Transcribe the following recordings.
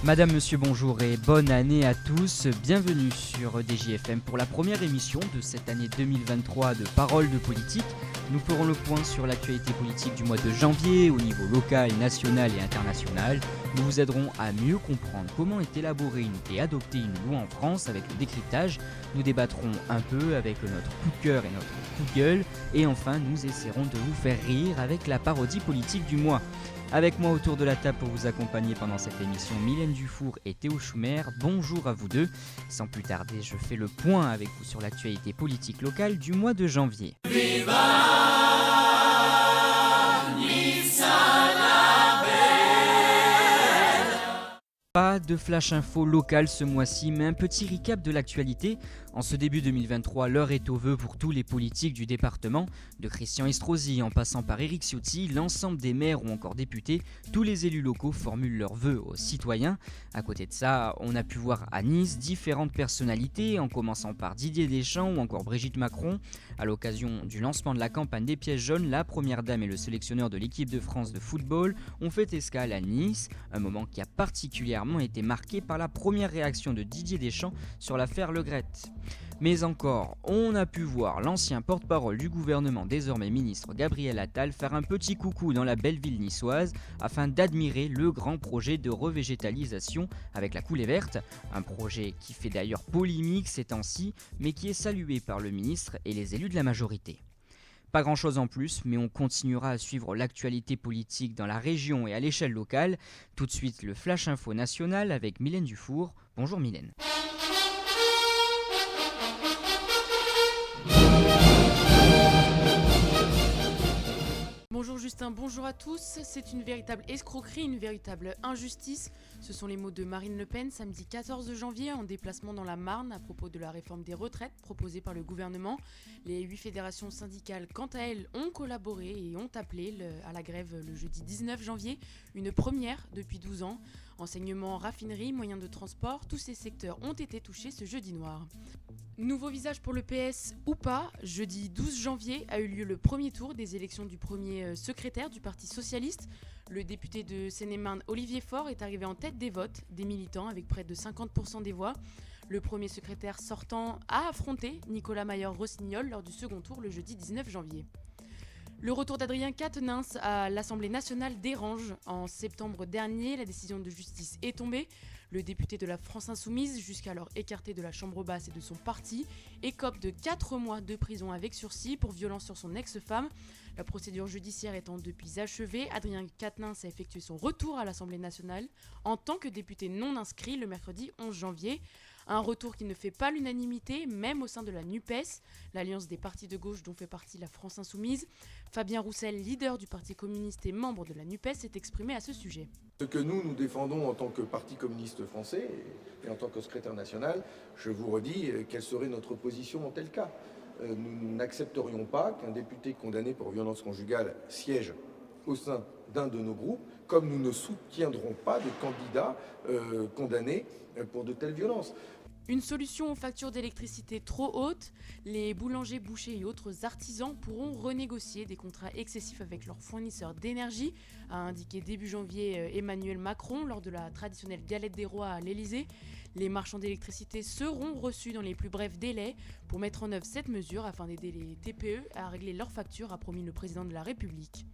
Madame, monsieur, bonjour et bonne année à tous. Bienvenue sur DJFM pour la première émission de cette année 2023 de Paroles de politique. Nous ferons le point sur l'actualité politique du mois de janvier au niveau local, national et international. Nous vous aiderons à mieux comprendre comment est élaborée et adoptée une loi en France avec le décryptage. Nous débattrons un peu avec notre coup de cœur et notre coup de gueule. Et enfin, nous essaierons de vous faire rire avec la parodie politique du mois. Avec moi autour de la table pour vous accompagner pendant cette émission, Mylène Dufour et Théo Schumer. Bonjour à vous deux. Sans plus tarder, je fais le point avec vous sur l'actualité politique locale du mois de janvier. Pas de flash info local ce mois-ci, mais un petit recap de l'actualité. En ce début 2023, l'heure est au vœu pour tous les politiques du département. De Christian Estrosi en passant par Éric Ciotti, l'ensemble des maires ou encore députés, tous les élus locaux formulent leurs vœux aux citoyens. À côté de ça, on a pu voir à Nice différentes personnalités, en commençant par Didier Deschamps ou encore Brigitte Macron. À l'occasion du lancement de la campagne des pièges jaunes, la première dame et le sélectionneur de l'équipe de France de football ont fait escale à Nice, un moment qui a particulièrement été marqué par la première réaction de Didier Deschamps sur l'affaire Le Gret. Mais encore, on a pu voir l'ancien porte-parole du gouvernement, désormais ministre Gabriel Attal, faire un petit coucou dans la belle ville niçoise afin d'admirer le grand projet de revégétalisation avec la coulée verte, un projet qui fait d'ailleurs polémique ces temps-ci, mais qui est salué par le ministre et les élus de la majorité. Pas grand chose en plus, mais on continuera à suivre l'actualité politique dans la région et à l'échelle locale. Tout de suite, le Flash Info National avec Mylène Dufour. Bonjour Mylène. Bonjour Justin, bonjour à tous. C'est une véritable escroquerie, une véritable injustice. Ce sont les mots de Marine Le Pen samedi 14 janvier en déplacement dans la Marne à propos de la réforme des retraites proposée par le gouvernement. Les 8 fédérations syndicales, quant à elles, ont collaboré et ont appelé à la grève le jeudi 19 janvier, une première depuis 12 ans. Enseignement, raffinerie, moyens de transport, tous ces secteurs ont été touchés ce jeudi noir. Nouveau visage pour le PS ou pas, jeudi 12 janvier a eu lieu le premier tour des élections du premier secrétaire du Parti Socialiste. Le député de Seine-et-Marne, Olivier Faure, est arrivé en tête des votes des militants avec près de 50% des voix. Le premier secrétaire sortant a affronté Nicolas Mayer-Rossignol lors du second tour le jeudi 19 janvier. Le retour d'Adrien Quatennens à l'Assemblée nationale dérange. En septembre dernier, la décision de justice est tombée. Le député de la France Insoumise, jusqu'alors écarté de la Chambre basse et de son parti, écope de 4 mois de prison avec sursis pour violence sur son ex-femme. La procédure judiciaire étant depuis achevée, Adrien Quatennens a effectué son retour à l'Assemblée nationale en tant que député non inscrit le mercredi 11 janvier. Un retour qui ne fait pas l'unanimité, même au sein de la NUPES, l'alliance des partis de gauche dont fait partie la France Insoumise. Fabien Roussel, leader du Parti communiste et membre de la NUPES, s'est exprimé à ce sujet. Ce que nous défendons en tant que Parti communiste français et en tant que secrétaire national, je vous redis quelle serait notre position en tel cas. Nous n'accepterions pas qu'un député condamné pour violence conjugale siège au sein d'un de nos groupes, comme nous ne soutiendrons pas de candidats condamnés pour de telles violences. Une solution aux factures d'électricité trop hautes, les boulangers, bouchers et autres artisans pourront renégocier des contrats excessifs avec leurs fournisseurs d'énergie, a indiqué début janvier Emmanuel Macron lors de la traditionnelle galette des rois à l'Elysée. Les marchands d'électricité seront reçus dans les plus brefs délais pour mettre en œuvre cette mesure afin d'aider les TPE à régler leurs factures, a promis le président de la République.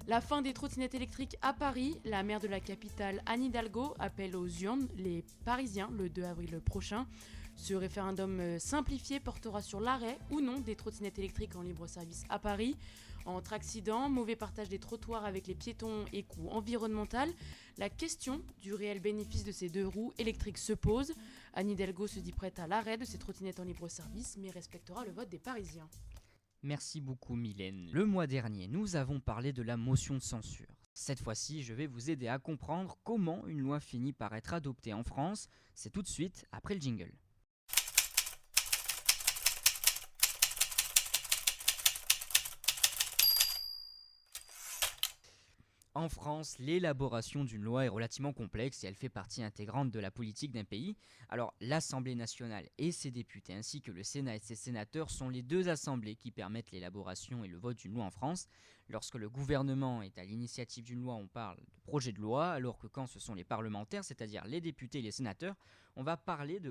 La fin des trottinettes électriques à Paris, la maire de la capitale Anne Hidalgo appelle aux urnes les Parisiens le 2 avril prochain. Ce référendum simplifié portera sur l'arrêt ou non des trottinettes électriques en libre service à Paris. Entre accidents, mauvais partage des trottoirs avec les piétons et coûts environnementaux, la question du réel bénéfice de ces deux roues électriques se pose. Anne Hidalgo se dit prête à l'arrêt de ces trottinettes en libre service mais respectera le vote des Parisiens. Merci beaucoup Mylène. Le mois dernier, nous avons parlé de la motion de censure. Cette fois-ci, je vais vous aider à comprendre comment une loi finit par être adoptée en France. C'est tout de suite après le jingle. En France, l'élaboration d'une loi est relativement complexe et elle fait partie intégrante de la politique d'un pays. Alors, l'Assemblée nationale et ses députés, ainsi que le Sénat et ses sénateurs, sont les deux assemblées qui permettent l'élaboration et le vote d'une loi en France. Lorsque le gouvernement est à l'initiative d'une loi, on parle de projet de loi, alors que quand ce sont les parlementaires, c'est-à-dire les députés et les sénateurs, on va parler de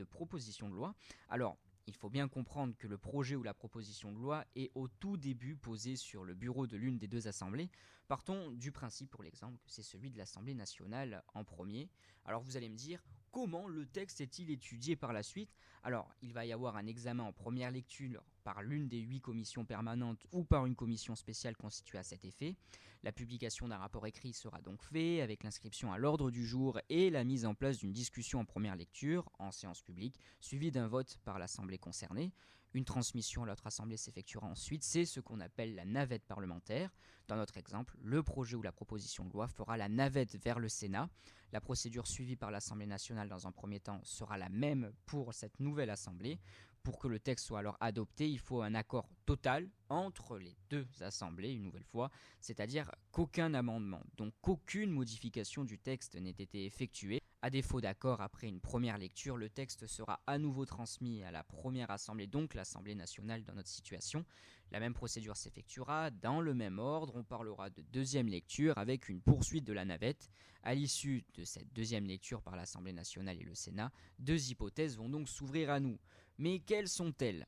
proposition de loi. Alors, il faut bien comprendre que le projet ou la proposition de loi est au tout début posé sur le bureau de l'une des deux assemblées. Partons du principe pour l'exemple que c'est celui de l'Assemblée nationale en premier. Alors vous allez me dire, comment le texte est-il étudié par la suite ? Alors il va y avoir un examen en première lecture par l'une des 8 commissions permanentes ou par une commission spéciale constituée à cet effet. La publication d'un rapport écrit sera donc faite avec l'inscription à l'ordre du jour et la mise en place d'une discussion en première lecture en séance publique, suivie d'un vote par l'Assemblée concernée. Une transmission à l'autre assemblée s'effectuera ensuite, c'est ce qu'on appelle la navette parlementaire. Dans notre exemple, le projet ou la proposition de loi fera la navette vers le Sénat. La procédure suivie par l'Assemblée nationale dans un premier temps sera la même pour cette nouvelle assemblée. Pour que le texte soit alors adopté, il faut un accord total entre les deux assemblées, une nouvelle fois, c'est-à-dire qu'aucun amendement, donc qu'aucune modification du texte n'ait été effectuée. À défaut d'accord après une première lecture, le texte sera à nouveau transmis à la première assemblée, donc l'Assemblée nationale dans notre situation. La même procédure s'effectuera dans le même ordre, on parlera de deuxième lecture avec une poursuite de la navette. À l'issue de cette deuxième lecture par l'Assemblée nationale et le Sénat, 2 hypothèses vont donc s'ouvrir à nous. Mais quelles sont-elles ?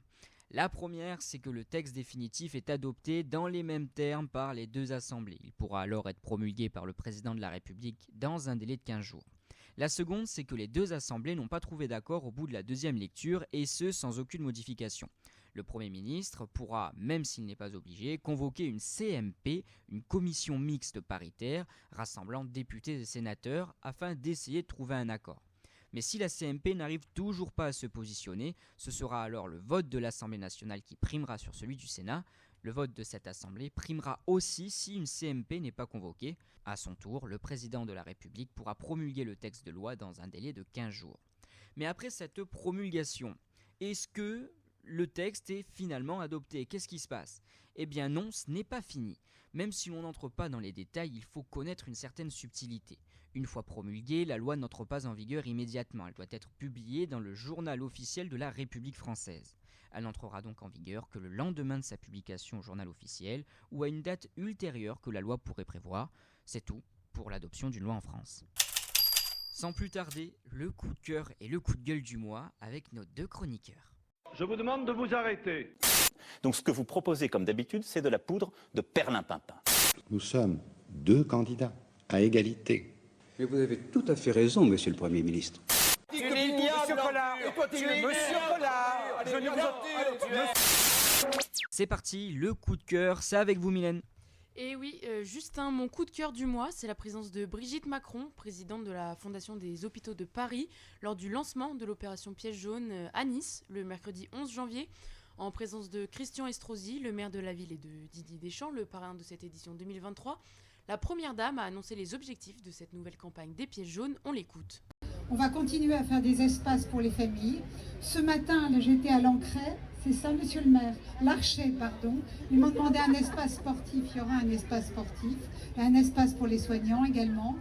La première, c'est que le texte définitif est adopté dans les mêmes termes par les deux assemblées. Il pourra alors être promulgué par le président de la République dans un délai de 15 jours. La seconde, c'est que les deux assemblées n'ont pas trouvé d'accord au bout de la deuxième lecture, et ce, sans aucune modification. Le Premier ministre pourra, même s'il n'est pas obligé, convoquer une CMP, une commission mixte paritaire, rassemblant députés et sénateurs, afin d'essayer de trouver un accord. Mais si la CMP n'arrive toujours pas à se positionner, ce sera alors le vote de l'Assemblée nationale qui primera sur celui du Sénat. Le vote de cette Assemblée primera aussi si une CMP n'est pas convoquée. À son tour, le président de la République pourra promulguer le texte de loi dans un délai de 15 jours. Mais après cette promulgation, est-ce que le texte est finalement adopté ? Qu'est-ce qui se passe ? Eh bien non, ce n'est pas fini. Même si l'on n'entre pas dans les détails, il faut connaître une certaine subtilité. Une fois promulguée, la loi n'entre pas en vigueur immédiatement. Elle doit être publiée dans le journal officiel de la République française. Elle n'entrera donc en vigueur que le lendemain de sa publication au journal officiel ou à une date ultérieure que la loi pourrait prévoir. C'est tout pour l'adoption d'une loi en France. Sans plus tarder, le coup de cœur et le coup de gueule du mois avec nos 2 chroniqueurs. Je vous demande de vous arrêter. Donc ce que vous proposez comme d'habitude, c'est de la poudre de perlimpinpin. Nous sommes 2 candidats à égalité. Mais vous avez tout à fait raison, monsieur le Premier ministre. C'est parti, le coup de cœur, c'est avec vous Mylène. Et oui, Justin, mon coup de cœur du mois, c'est la présence de Brigitte Macron, présidente de la Fondation des Hôpitaux de Paris, lors du lancement de l'opération Piège jaune à Nice, le mercredi 11 janvier, en présence de Christian Estrosi, le maire de la ville, et de Didier Deschamps, le parrain de cette édition 2023. La première dame a annoncé les objectifs de cette nouvelle campagne des Pièges jaunes. On l'écoute. On va continuer à faire des espaces pour les familles. Ce matin, j'étais à l'Ancret, c'est ça, monsieur le maire, l'Archet, pardon. Ils m'ont demandé un espace sportif, il y aura un espace sportif, et un espace pour les soignants également.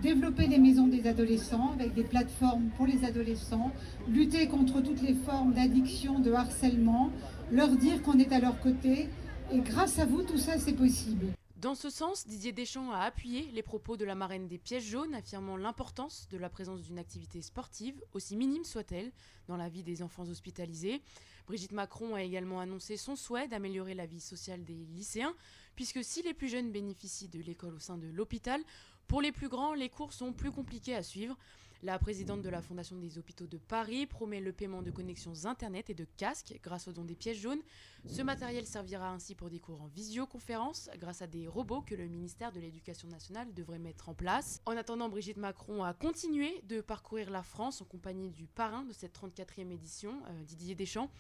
Développer les maisons des adolescents avec des plateformes pour les adolescents, lutter contre toutes les formes d'addiction, de harcèlement, leur dire qu'on est à leur côté, et grâce à vous, tout ça, c'est possible. Dans ce sens, Didier Deschamps a appuyé les propos de la marraine des Pièges jaunes, affirmant l'importance de la présence d'une activité sportive, aussi minime soit-elle, dans la vie des enfants hospitalisés. Brigitte Macron a également annoncé son souhait d'améliorer la vie sociale des lycéens, puisque si les plus jeunes bénéficient de l'école au sein de l'hôpital, pour les plus grands, les cours sont plus compliqués à suivre. La présidente de la Fondation des Hôpitaux de Paris promet le paiement de connexions internet et de casques grâce au don des pièges jaunes. Ce matériel servira ainsi pour des cours en visioconférence grâce à des robots que le ministère de l'Éducation nationale devrait mettre en place. En attendant, Brigitte Macron a continué de parcourir la France en compagnie du parrain de cette 34e édition, Didier Deschamps.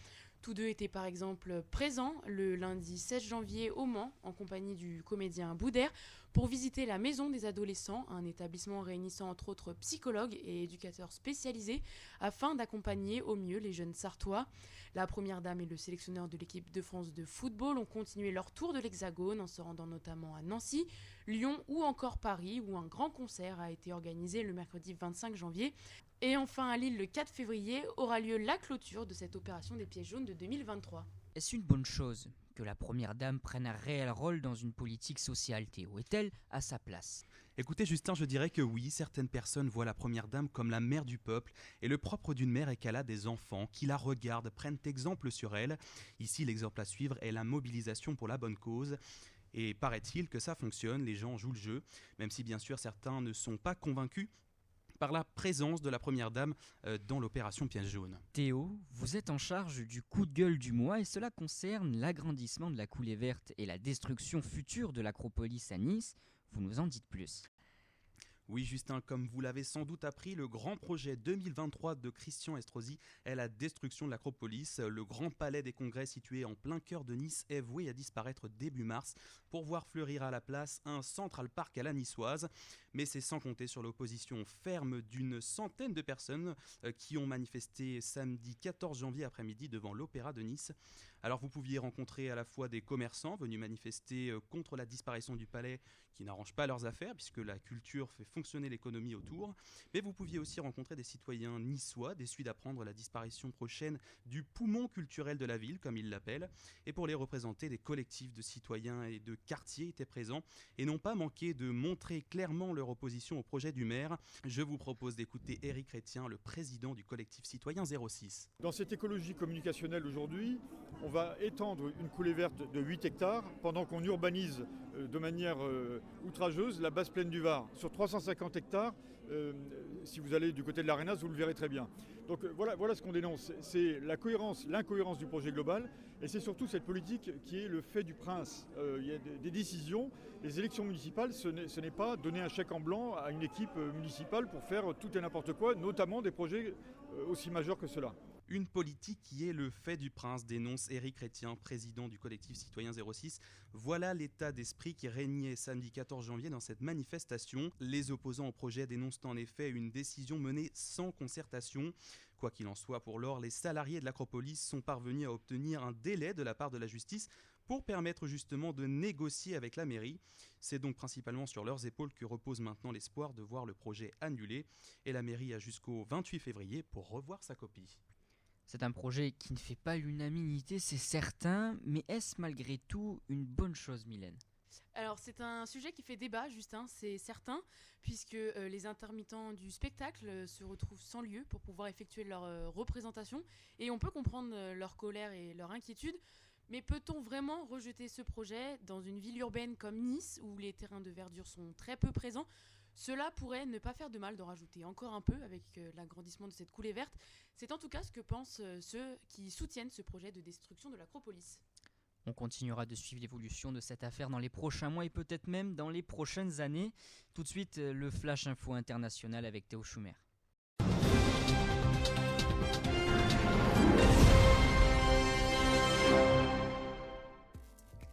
Tous deux étaient par exemple présents le lundi 16 janvier au Mans en compagnie du comédien Boudère pour visiter la Maison des Adolescents, un établissement réunissant entre autres psychologues et éducateurs spécialisés afin d'accompagner au mieux les jeunes Sarthois. La première dame et le sélectionneur de l'équipe de France de football ont continué leur tour de l'Hexagone en se rendant notamment à Nancy, Lyon ou encore Paris où un grand concert a été organisé le mercredi 25 janvier. Et enfin à Lille le 4 février aura lieu la clôture de cette opération des pièges jaunes de 2023. Est-ce une bonne chose que la première dame prenne un réel rôle dans une politique sociale, Théo? Est-elle à sa place? Écoutez Justin, je dirais que oui, certaines personnes voient la première dame comme la mère du peuple et le propre d'une mère est qu'elle a des enfants qui la regardent, prennent exemple sur elle. Ici, l'exemple à suivre est la mobilisation pour la bonne cause. Et paraît-il que ça fonctionne, les gens jouent le jeu, même si bien sûr certains ne sont pas convaincus par la présence de la première dame dans l'opération Piège jaune. Théo, vous êtes en charge du coup de gueule du mois et cela concerne l'agrandissement de la coulée verte et la destruction future de l'Acropolis à Nice. Vous nous en dites plus. Oui Justin, comme vous l'avez sans doute appris, le grand projet 2023 de Christian Estrosi est la destruction de l'Acropolis. Le grand palais des congrès situé en plein cœur de Nice est voué à disparaître début mars pour voir fleurir à la place un Central Park à la niçoise. Mais c'est sans compter sur l'opposition ferme d'une centaine de personnes qui ont manifesté samedi 14 janvier après-midi devant l'Opéra de Nice. Alors vous pouviez rencontrer à la fois des commerçants venus manifester contre la disparition du palais qui n'arrange pas leurs affaires puisque la culture fait fonctionner l'économie autour, mais vous pouviez aussi rencontrer des citoyens niçois déçus d'apprendre la disparition prochaine du poumon culturel de la ville, comme ils l'appellent, et pour les représenter, des collectifs de citoyens et de quartiers étaient présents et n'ont pas manqué de montrer clairement leur opposition au projet du maire. Je vous propose d'écouter Éric Chrétien, le président du collectif citoyen 06. Dans cette écologie communicationnelle aujourd'hui, on va étendre une coulée verte de 8 hectares pendant qu'on urbanise de manière outrageuse la basse plaine du Var. Sur 350 hectares, si vous allez du côté de l'Arénas, vous le verrez très bien. Donc voilà ce qu'on dénonce, c'est l'incohérence du projet global et c'est surtout cette politique qui est le fait du prince. Il y a des décisions, les élections municipales, ce n'est pas donner un chèque en blanc à une équipe municipale pour faire tout et n'importe quoi, notamment des projets aussi majeurs que cela. Une politique qui est le fait du prince, dénonce Éric Chrétien, président du collectif citoyen 06. Voilà l'état d'esprit qui régnait samedi 14 janvier dans cette manifestation. Les opposants au projet dénoncent en effet une décision menée sans concertation. Quoi qu'il en soit, pour l'heure, les salariés de l'Acropolis sont parvenus à obtenir un délai de la part de la justice pour permettre justement de négocier avec la mairie. C'est donc principalement sur leurs épaules que repose maintenant l'espoir de voir le projet annulé. Et la mairie a jusqu'au 28 février pour revoir sa copie. C'est un projet qui ne fait pas l'unanimité, c'est certain, mais est-ce malgré tout une bonne chose, Mylène? Alors c'est un sujet qui fait débat, Justin, c'est certain, puisque les intermittents du spectacle se retrouvent sans lieu pour pouvoir effectuer leur représentation, et on peut comprendre leur colère et leur inquiétude, mais peut-on vraiment rejeter ce projet dans une ville urbaine comme Nice, où les terrains de verdure sont très peu présents? Cela pourrait ne pas faire de mal d'en rajouter encore un peu avec l'agrandissement de cette coulée verte. C'est en tout cas ce que pensent ceux qui soutiennent ce projet de destruction de l'Acropolis. On continuera de suivre l'évolution de cette affaire dans les prochains mois et peut-être même dans les prochaines années. Tout de suite, le Flash Info International avec Théo Schumer.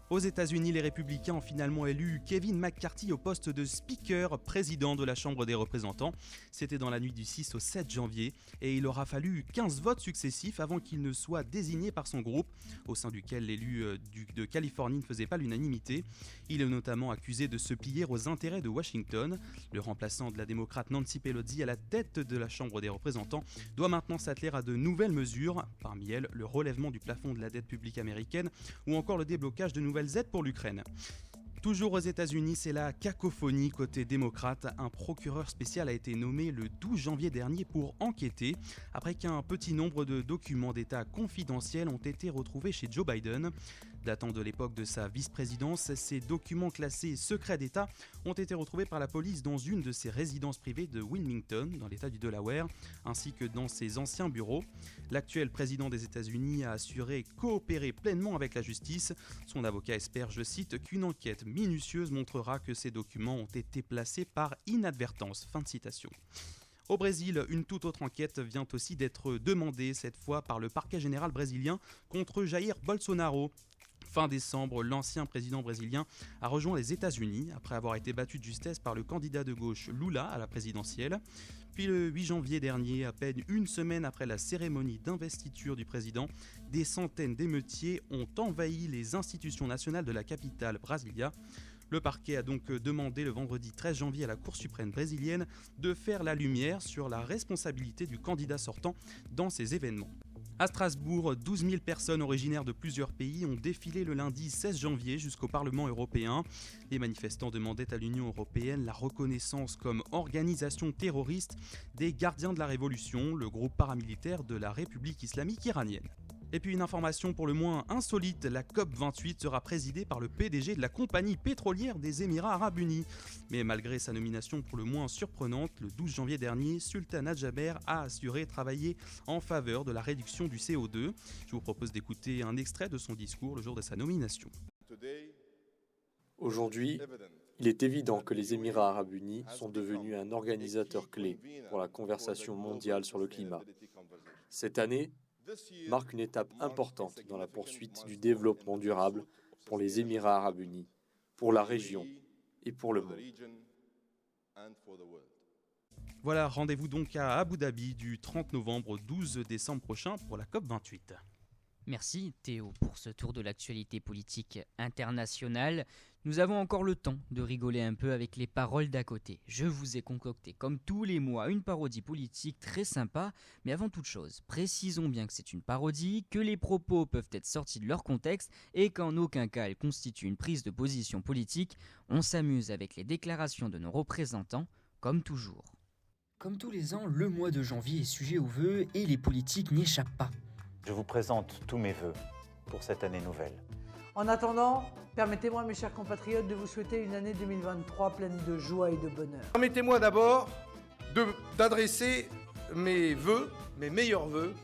Aux États-Unis, les républicains ont finalement élu Kevin McCarthy au poste de Speaker, président de la Chambre des représentants. C'était dans la nuit du 6 au 7 janvier et il aura fallu 15 votes successifs avant qu'il ne soit désigné par son groupe, au sein duquel l'élu de Californie ne faisait pas l'unanimité. Il est notamment accusé de se plier aux intérêts de Washington. Le remplaçant de la démocrate Nancy Pelosi à la tête de la Chambre des représentants doit maintenant s'atteler à de nouvelles mesures, parmi elles le relèvement du plafond de la dette publique américaine ou encore le déblocage de nouvelles aides pour l'Ukraine. Toujours aux États-Unis, c'est la cacophonie côté démocrate. Un procureur spécial a été nommé le 12 janvier dernier pour enquêter après qu'un petit nombre de documents d'État confidentiels ont été retrouvés chez Joe Biden. Datant de l'époque de sa vice-présidence, ces documents classés secrets d'État ont été retrouvés par la police dans une de ses résidences privées de Wilmington, dans l'État du Delaware, ainsi que dans ses anciens bureaux. L'actuel président des États-Unis a assuré coopérer pleinement avec la justice. Son avocat espère, je cite, qu'une enquête minutieuse montrera que ces documents ont été placés par inadvertance. Fin de citation. Au Brésil, une toute autre enquête vient aussi d'être demandée, cette fois par le parquet général brésilien, contre Jair Bolsonaro. Fin décembre, l'ancien président brésilien a rejoint les États-Unis après avoir été battu de justesse par le candidat de gauche Lula à la présidentielle. Puis le 8 janvier dernier, à peine une semaine après la cérémonie d'investiture du président, des centaines d'émeutiers ont envahi les institutions nationales de la capitale, Brasilia. Le parquet a donc demandé le vendredi 13 janvier à la Cour suprême brésilienne de faire la lumière sur la responsabilité du candidat sortant dans ces événements. À Strasbourg, 12 000 personnes originaires de plusieurs pays ont défilé le lundi 16 janvier jusqu'au Parlement européen. Les manifestants demandaient à l'Union européenne la reconnaissance comme organisation terroriste des gardiens de la Révolution, le groupe paramilitaire de la République islamique iranienne. Et puis une information pour le moins insolite, la COP28 sera présidée par le PDG de la compagnie pétrolière des Émirats Arabes Unis. Mais malgré sa nomination pour le moins surprenante, le 12 janvier dernier, Sultan Al-Jaber a assuré travailler en faveur de la réduction du CO2. Je vous propose d'écouter un extrait de son discours le jour de sa nomination. Aujourd'hui, il est évident que les Émirats Arabes Unis sont devenus un organisateur clé pour la conversation mondiale sur le climat. Cette année marque une étape importante dans la poursuite du développement durable pour les Émirats Arabes Unis, pour la région et pour le monde. Voilà, rendez-vous donc à Abu Dhabi du 30 novembre au 12 décembre prochain pour la COP28. Merci Théo pour ce tour de l'actualité politique internationale. Nous avons encore le temps de rigoler un peu avec les paroles d'à côté. Je vous ai concocté comme tous les mois une parodie politique très sympa, mais avant toute chose, précisons bien que c'est une parodie, que les propos peuvent être sortis de leur contexte et qu'en aucun cas elle constitue une prise de position politique. On s'amuse avec les déclarations de nos représentants, comme toujours. Comme tous les ans, le mois de janvier est sujet aux vœux et les politiques n'y échappent pas. Je vous présente tous mes vœux pour cette année nouvelle. En attendant, permettez-moi, mes chers compatriotes, de vous souhaiter une année 2023 pleine de joie et de bonheur. Permettez-moi d'abord d'adresser mes vœux, mes meilleurs vœux,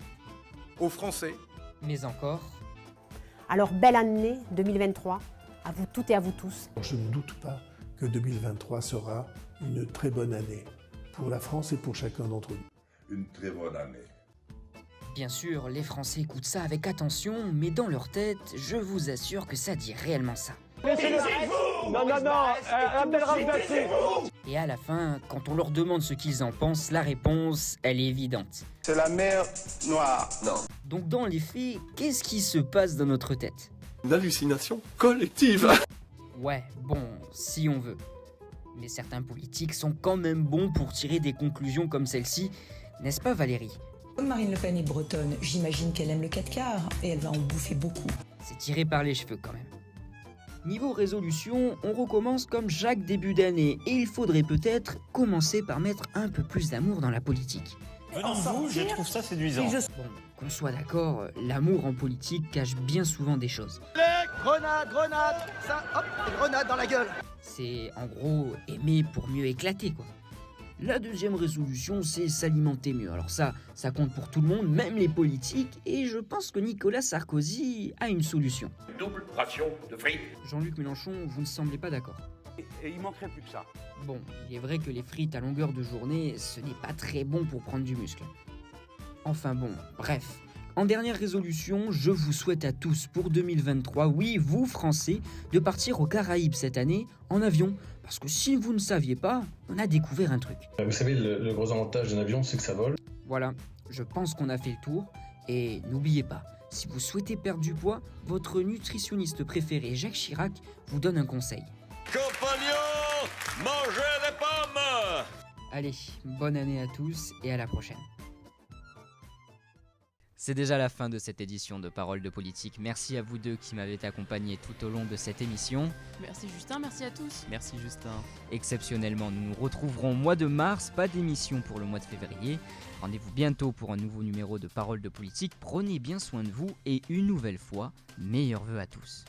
aux Français. Mais encore. Alors, belle année 2023, à vous toutes et à vous tous. Je ne doute pas que 2023 sera une très bonne année pour la France et pour chacun d'entre nous. Une très bonne année. Bien sûr, les Français écoutent ça avec attention, mais dans leur tête, je vous assure que ça dit réellement ça. Et à la fin, quand on leur demande ce qu'ils en pensent, la réponse, elle est évidente. C'est la mer Noire. Non. Donc dans les faits, qu'est-ce qui se passe dans notre tête? Une hallucination collective. Ouais, bon, si on veut. Mais certains politiques sont quand même bons pour tirer des conclusions comme celle-ci, n'est-ce pas Valérie? Comme Marine Le Pen est bretonne, j'imagine qu'elle aime le 4 quarts et elle va en bouffer beaucoup. C'est tiré par les cheveux quand même. Niveau résolution, on recommence comme chaque début d'année et il faudrait peut-être commencer par mettre un peu plus d'amour dans la politique. Venant de vous, je trouve ça séduisant. Bon, qu'on soit d'accord, l'amour en politique cache bien souvent des choses. Les grenades, ça, hop, les grenades dans la gueule. C'est en gros aimer pour mieux éclater quoi. La deuxième résolution, c'est s'alimenter mieux. Alors ça compte pour tout le monde, même les politiques, et je pense que Nicolas Sarkozy a une solution. Double ration de frites. Jean-Luc Mélenchon, vous ne semblez pas d'accord. Et il manquerait plus que ça. Bon, il est vrai que les frites à longueur de journée, ce n'est pas très bon pour prendre du muscle. Enfin bon, bref. En dernière résolution, je vous souhaite à tous pour 2023, oui, vous Français, de partir aux Caraïbes cette année en avion. Parce que si vous ne saviez pas, on a découvert un truc. Vous savez, le gros avantage d'un avion, c'est que ça vole. Voilà, je pense qu'on a fait le tour. Et n'oubliez pas, si vous souhaitez perdre du poids, votre nutritionniste préféré, Jacques Chirac, vous donne un conseil. Compagnons, mangez des pommes! Allez, bonne année à tous et à la prochaine. C'est déjà la fin de cette édition de Paroles de Politique. Merci à vous deux qui m'avez accompagné tout au long de cette émission. Merci Justin, merci à tous. Merci Justin. Exceptionnellement, nous nous retrouverons au mois de mars, pas d'émission pour le mois de février. Rendez-vous bientôt pour un nouveau numéro de Paroles de Politique. Prenez bien soin de vous et une nouvelle fois, meilleurs vœux à tous.